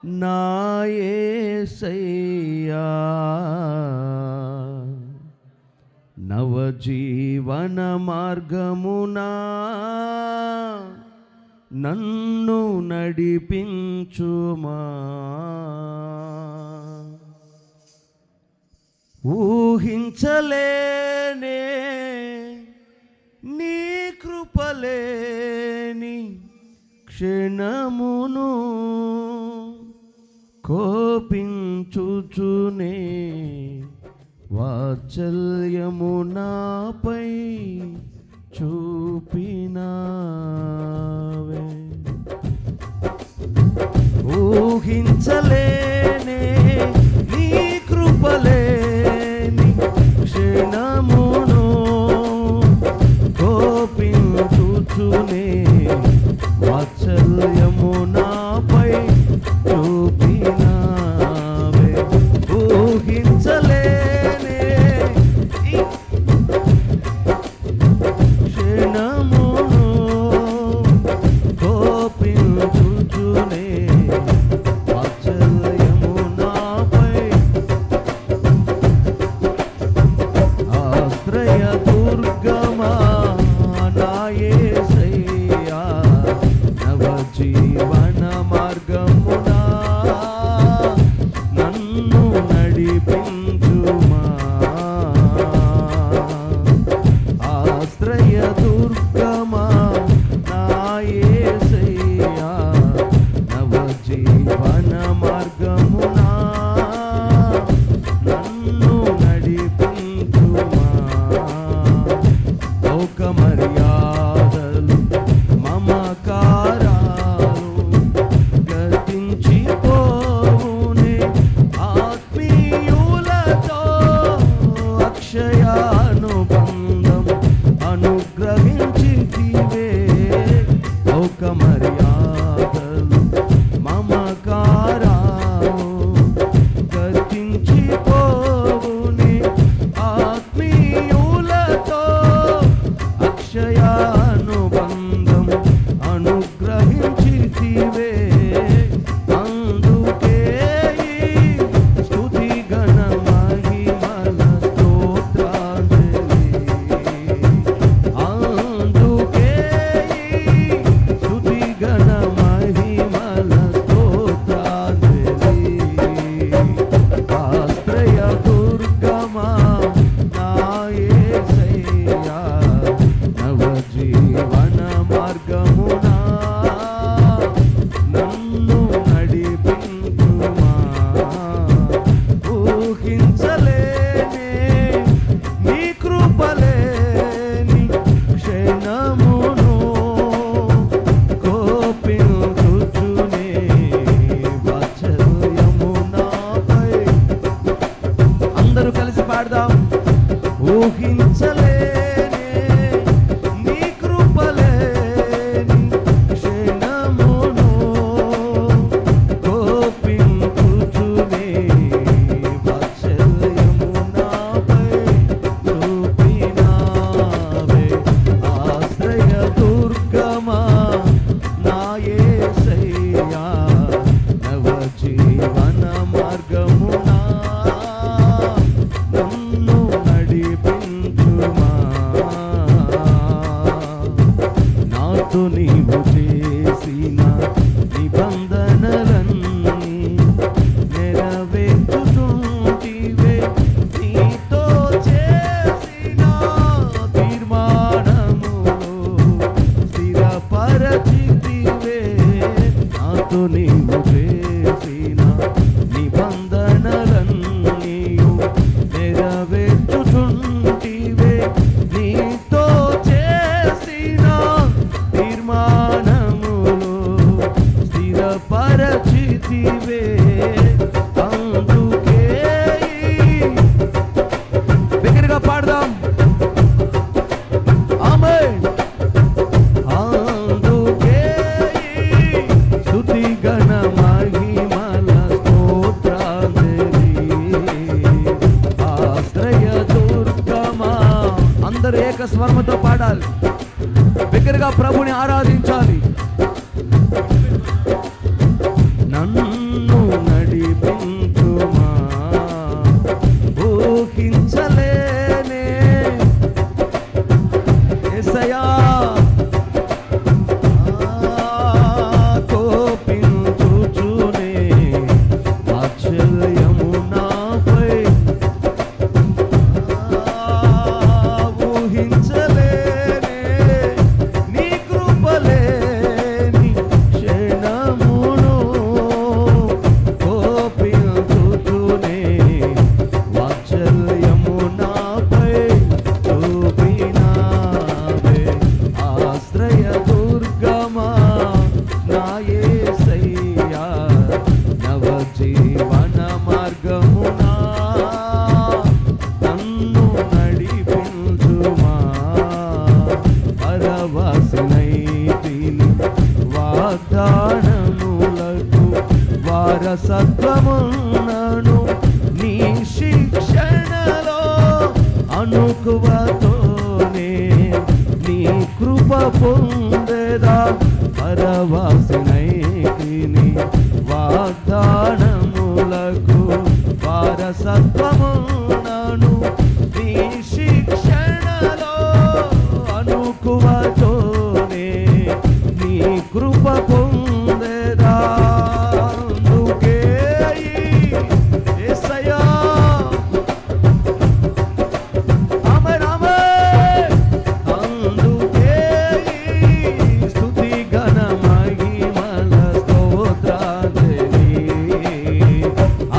నా యేసయ్యా నవజీవన మార్గమునా నన్ను నడిపించుమా. ఊహించలేనే నీ కృపలేని క్షణమును కోపించుచునే వాత్సల్యము నాపై చూపినావే. ఊహించలేనే నీ కృపలేని క్షణమును కోపించుచునే వాత్సల్యము నాపై చూపినావే. ఊహించలేనే క్షణమును కోపించుచునే వాత్సల్యము నాపై ఆశ్రయ దుర్గమా నా యేసయ్యా నవజీవన మార్గమునా నన్ను నడిపించుమా. ఆశ్రయ దుర్గమా నా యేసయ్యా నవజీవన మార్గమునా నన్ను నడిపించుమా. లోక మర్యాదలు మమకారాలు గతించిపోవునే ఆత్మీయులతో అక్షయానుబంధం అనుగ్రహించితివే. లోక మర్యాదలు మమకారాలు గతించిపోవునే ఆత్మీయులతో అక్షయానుబంధం అనుగ్రహించితివే. అందుకే స్తుతి ఘన మహిమల స్తోత్రాంజలి. అందుకే స్తుతి ఘన మహిమల స్తోత్రాంజలి. ఆశ్రయ దుర్గమా నా యేసయ్యా నవజీవన మార్గమునా నన్ను నడిపించుమా. ఊహించలేనే నీ కృపలేని క్షణమును కోపించుచునే వాత్సల్యము నాపై. అందరూ కలిసి పాడదాం. ఊహించలేనే నీ కృపలేని క్షణమును కోపించుచునే వాత్సల్యము నాపై చూపినావే. ఆశ్రయ దుర్గమా నా యేసయ్యా నవజీవన మార్గమునా నన్ను నడిపించుమా. నాతో నీవు చేసిన నిబంధనలన్నీ నెరవేర్చుచుంటివే. నీతో చేసిన తీర్మానములు స్థిరపరచితివే. నాతో నీవు చేసిన నిబంధనలన్నీ నెరవేర్చుచుంటివే. నీతో చేసిన తీర్మానములు స్థిరపరచితివే. అందుకే దగ్గరగా పాడదాం. ఆమేన్. అందుకే స్తుతి ఘన మహిమల స్తోత్రాంజలి. ఆశ్రయ దుర్గమా. అందరూ ఏక స్వరముతో పాడాలి. బిగ్గరగా ప్రభుని ఆరాధించాలి. నన్ను నన్ను నడిపించుమా ఊహించలేనే యేసయ్యా కోపించుచునే వాత్సల్యము నాపై ఊహించలేనే నీ కృపలేని క్షణమును కోపించుచునే వాత్సల్యము నాపై చూపినావే ఆశ్రయ దుర్గమా నా యేసయ్యా నవ జీవన మార్గమునా నన్ను నడిపించుమా పరవశనైతిని వాగ్దానములకు వారసత్వమున్నను నీ శిక్షణలో అనుకువతోనే నీ కృప పొందేదా పరవాసినైతిని వాగ్దానములకు వారసత్వమున్నను నీ శిక్షణలో అనుకువతోనే నీ కృప పొందేదా అందుకే యేసయ్యా ఆమేన్ ఆమేన్ అందుకే స్తుతి ఘన మహిమల స్తోత్రాంజలి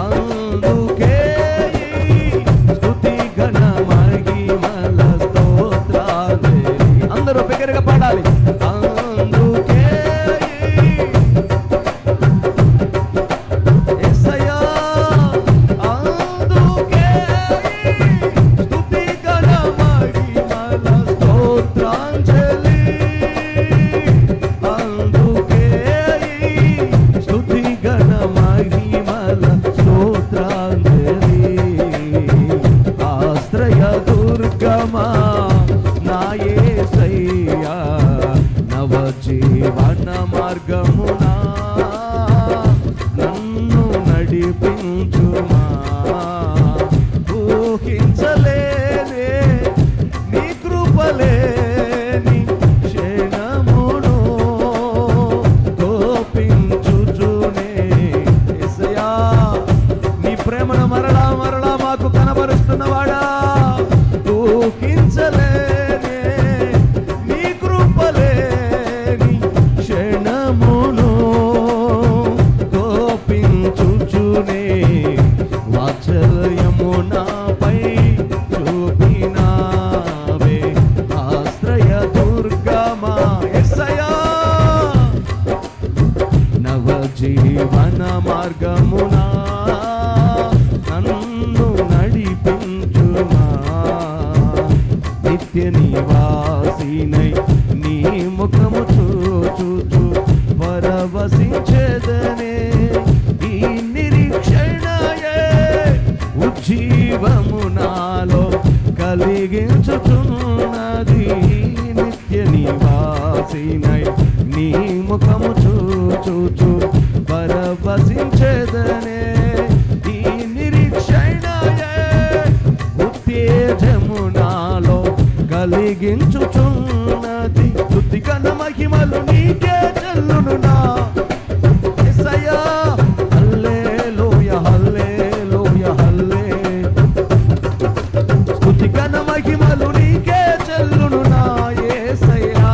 అందుకే స్తుతి ఘన మహిమల స్తోత్రాంజలి అందరూ బిగ్గరగా పాడాలి అందుకే యేసయ్యా అందుకే స్తుతి ఘన మహిమల స్తోత్రాంజలి అందుకే స్తుతి ఘన మహిమల స్తోత్రాంజలి ఆశ్రయ దుర్గమా నా యేసయ్యా నవ జీవన మార్గమునా నన్ను నడిపించుమా ఊహించలేనే నీ కృపలేని క్షణమును కోపించుచునే యేసయ్యా నీ ప్రేమను మరలా మరలా మాకు కనబరుస్తున్నవాడా ఊహించలేనే నీ కృపలేని క్షణమును కోపించుచునే వాత్సల్యము నాపై చూపినావే ఆశ్రయ దుర్గమా యేసయ్యా నవ జీవన మార్గమునా నన్ను నడిపించుమా నిత్య నివాసినై నీ ముఖము చూచుచు పరవశించెదనే ఈ నిరీక్షణయే ఉజ్జీవము నాలో కలిగించుచున్నది నిత్య నివాసినై నీ ముఖము చూచుచు పరవశించెదనే ఈ నిరీక్షణయే ఉత్తేజము నాలో కలిగించుచున్నది స్తుతి ఘన మహిమలు నీకే చెల్లును నా యేసయ్యా హల్లెలూయా హల్లెలూయా స్తుతి ఘన మహిమలు నీకే చెల్లును నా యేసయ్యా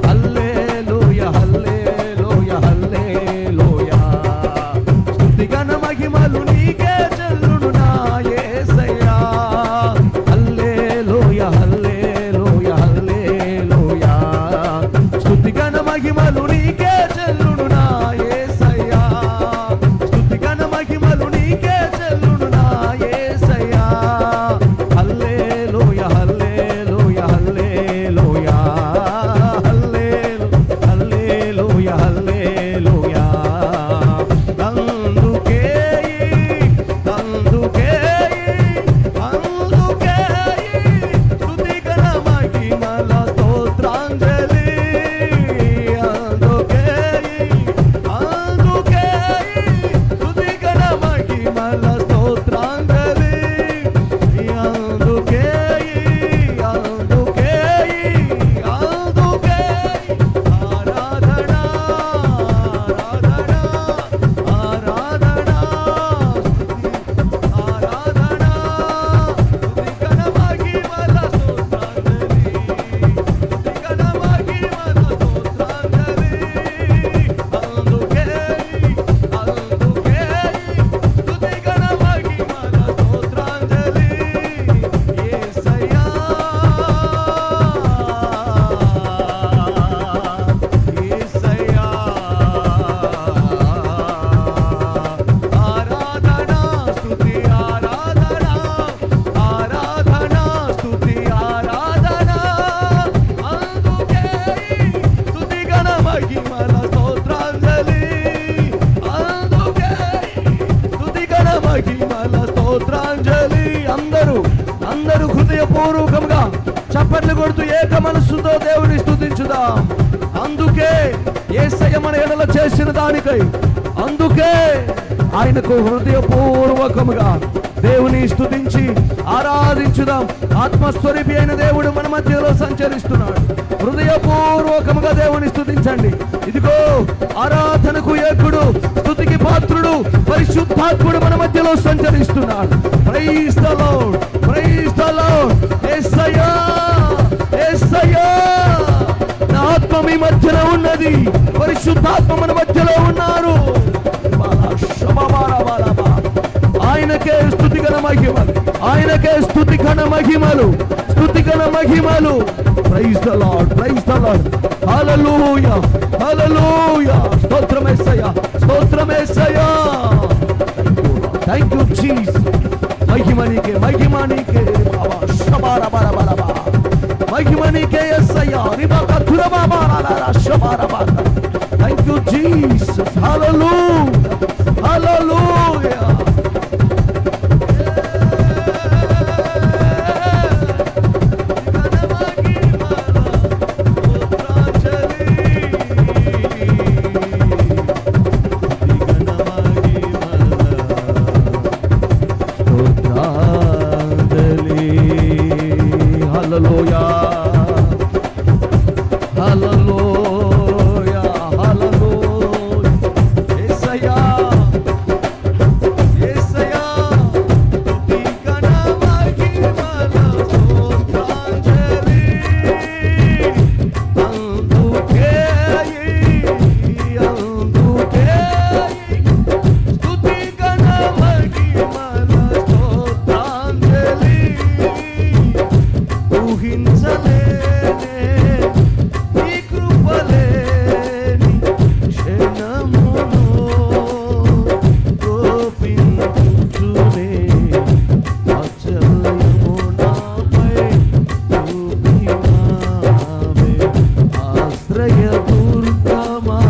హల్లెలూయా హల్లెలూయా స్తుతి ఘన మహిమలు నీకే చెల్లును నా యేసయ్యా హల్లెలూయా హల్లెలూయా స్తుతి ఘన మహిమలు నీకే చప్పట్లు కొడుతూ ఏక మనస్సుతో దేవుని స్తుతించుదాం. అందుకే యేసయ్య మన ఎడల చేసిన దానికై, అందుకే ఆయనకు హృదయపూర్వకముగా దేవుని స్తుతించి ఆరాధించుదాం. ఆత్మస్వరూపి అయిన దేవుడు మన మధ్యలో సంచరిస్తున్నాడు. హృదయపూర్వకముగా దేవుని స్తుతించండి. ఇదిగో ఆరాధనకు ఏకుడు, స్తుతికి పాత్రుడు, పరిశుద్ధాత్ముడు మన మధ్యలో సంచరిస్తున్నాడు. Praise the Lord, praise the Lord. Yesayya, Yesayya, నా ఆత్మ మీ మధ్యలో ఉన్నది, పరిశుద్ధాత్మ మన మధ్యలో ఉన్నారు. ఆయనకే స్తుతి గణ మహిమలు, ఆయనకే స్తుతి గణ మహిమలు, స్తుతి గణ మహిమలు. Praise the Lord, praise the Lord. Hallelujah, hallelujah. స్తోత్రం యేసయ్యా, స్తోత్రం యేసయ్యా. Thank you Jesus. మహిమ నీకే, మహిమ నీకే బాబా. షబారా బారా బారా బా. మహిమ నీకే యేసయ్యా. రిబాకా తురబా బారా లా షబారా బారా. Thank you Jesus. Hallelujah, hallelujah. Hallelujah, hallelujah, hallelujah. Yesaya, Yesaya, stuti gana mahimala stotranjali. Anduke, stuti gana mahimala stotranjali. ఊహించలేనే నీ కృపలేని క్షణమును గోపించుచునే వాత్సల్యము నాపై చూపినావే. ఆశ్రయదుర్గమా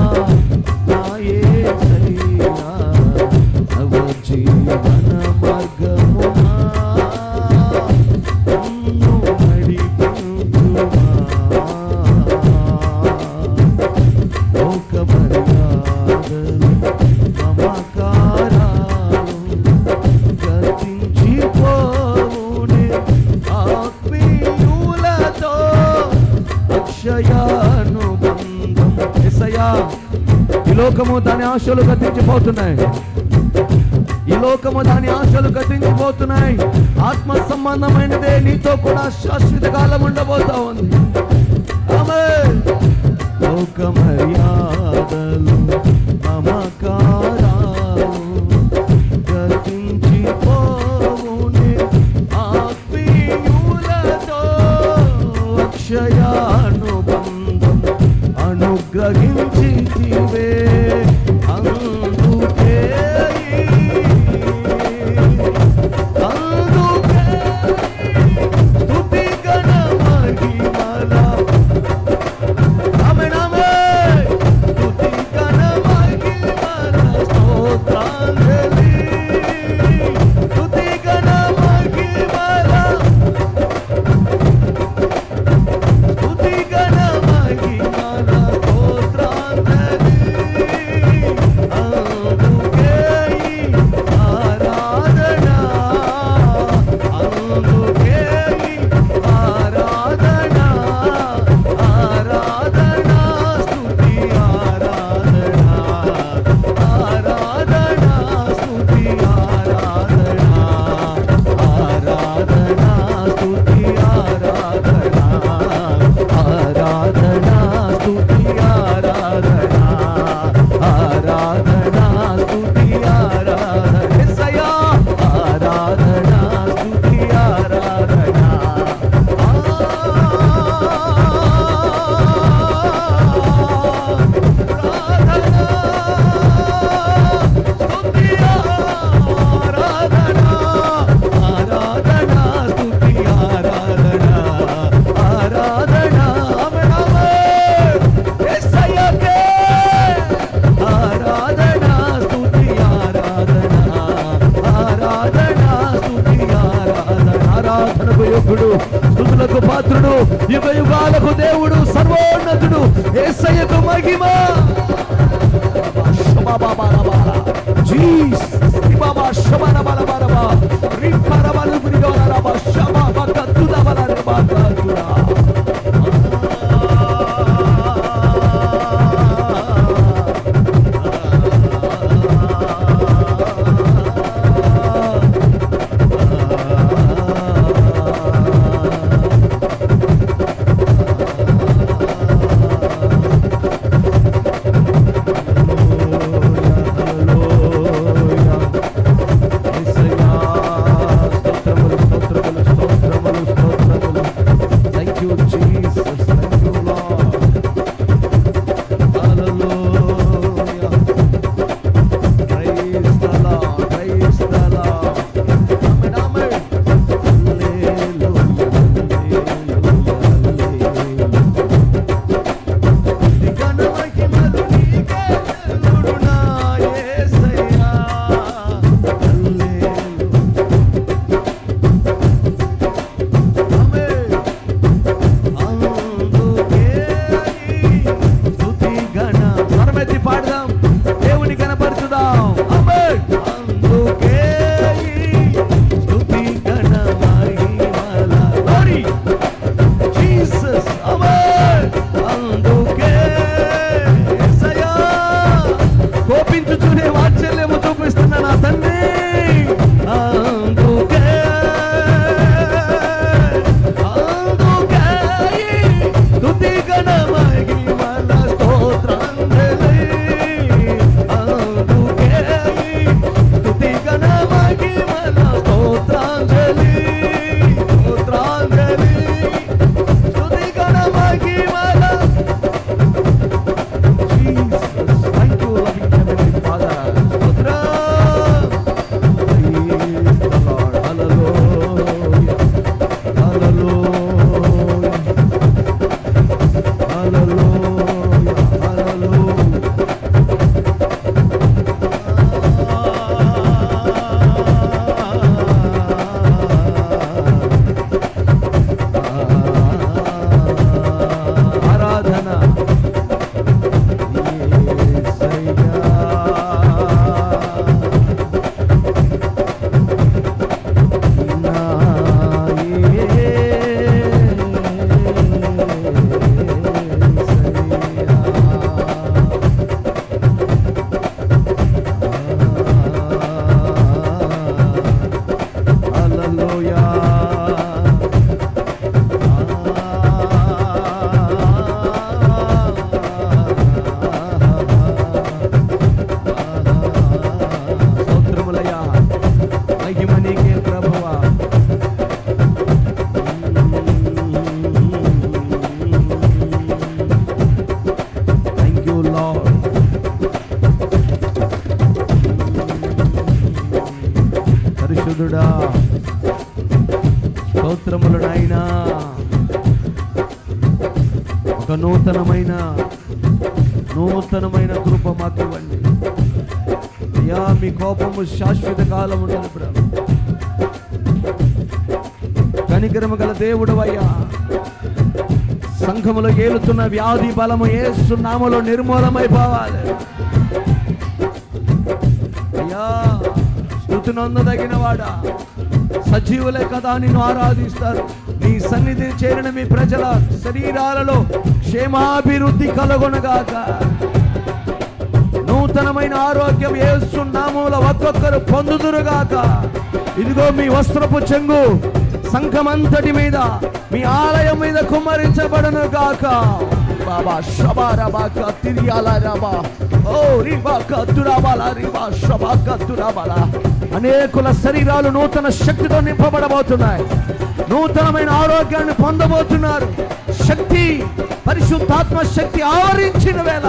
నా యేసయ్యా, నవ జీవన మార్గమునా ఈ లోకము దాని ఆశలు గతించిపోతున్నాయి, ఈ లోకము దాని ఆశలు గతించిపోతున్నాయి. ఆత్మ సంబంధమైనదే నీతో కూడా శాశ్వత కాలం ఉండబోతా ఉంది. ఆమేన్. లోక మర్యాదలు మమకారాలు గతించిపోవునే ఆత్మీయులతో అక్షయానుబంధం అనుగ్రహించితివే. అందుకే స్తుతి గణ మహిమల. ఆమేన్, ఆమేన్. స్తుతి గణ మహిమల మహిమ జీసస్ బాబా శబన బల బలబా రికర బలు గురిగోన రబా శబా కత్తుద బల రబా కత్తురా పరిశుద్ధుడా స్తోత్రములు నాయనా. ఒక నూతనమైన కృప మాకు ఇవ్వండి అయ్యా. మీ కోపము శాశ్వత కాలం ఉండదు ప్రభు. కనికరము గల దేవుడు అయ్యా. సంఘములో ఏలుతున్న వ్యాధి బలము యేసు నామములో నిర్మూలమైపోవాలి అయ్యా. స్తుతినందదగిన వాడా, సజీవులే కదా నిన్ను ఆరాధిస్తారు. నీ సన్నిధి చేరిన మీ ప్రజల శరీరాలలో క్షేమాభివృద్ధి కలుగునుగాక. నూతనమైన ఆరోగ్యం యేసు నామములో ఒక్కొక్కరు పొందుదురుగాక. ఇదిగో మీ వస్త్రపు చెంగు సంఘమంతటి మీద, మీ ఆలయం మీద కుమ్మరించబడును గాక. బాబా షబారబాక తిరియాలరాబా ఓ రిబాక తురాబాల రిబా షబాక తురాబాల. అనేకుల శరీరాలు నూతన శక్తితో నింపబడబోతున్నాయి. నూతనమైన ఆరోగ్యాన్ని పొందబోతున్నారు. శక్తి, పరిశుద్ధాత్మ శక్తి ఆవరించిన వేళ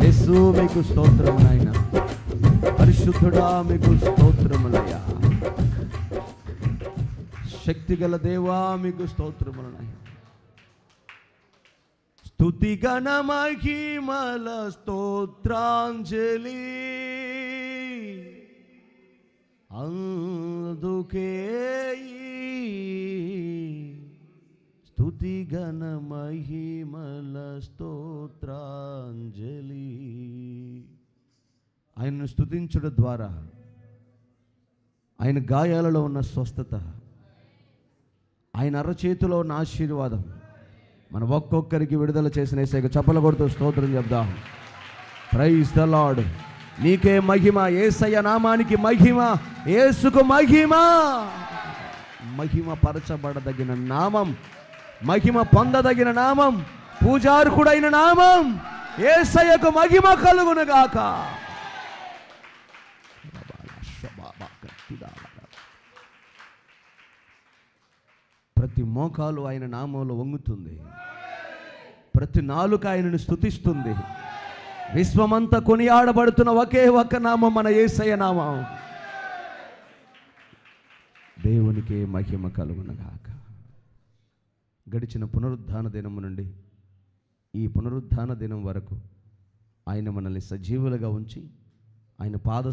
యేసు మీకు స్తోత్రము నాయన. పరిశుద్ధుడా మీకు స్తోత్రములయ్యా. శక్తి గల దేవా మీకు స్తోత్రములు నాయన. స్తుతి గణ మహిమల స్తోత్రాంజలి అందుకే స్తుతి గణ మహిమల స్తోత్రాంజలి. ఆయనను స్తుతించడం ద్వారా ఆయన గాయాలలో ఉన్న స్వస్థత, ఆయన అరచేతిలో ఉన్న ఆశీర్వాదం మన ఒక్కొక్కరికి విడుదల చేసిన యేసయ్యకు చప్పలు కొడుతూ స్తోత్రం చెప్దాం. Praise the lord. నీకే మహిమ, యేసయ్య నామానికి మహిమ, యేసుకు మహిమ. మహిమ పరచబడదగిన నామం, మహిమ పొందదగిన నామం, పూజార్హుడైన నామం. యేసయ్యకు మహిమ కలుగును గాక. ప్రతి మోకాలు ఆయన నామంలో వంగుతుంది, ప్రతి నాలుక ఆయనను స్తుతిస్తుంది. విశ్వమంతా కొనియాడబడుతున్న ఒకే ఒక్క నామం మన యేసయ్య నామం. దేవునికే మహిమ కలుగునగాక. గడిచిన పునరుద్ధాన దినము నుండి ఈ పునరుద్ధాన దినం వరకు ఆయన మనల్ని సజీవులుగా ఉంచి ఆయన పాద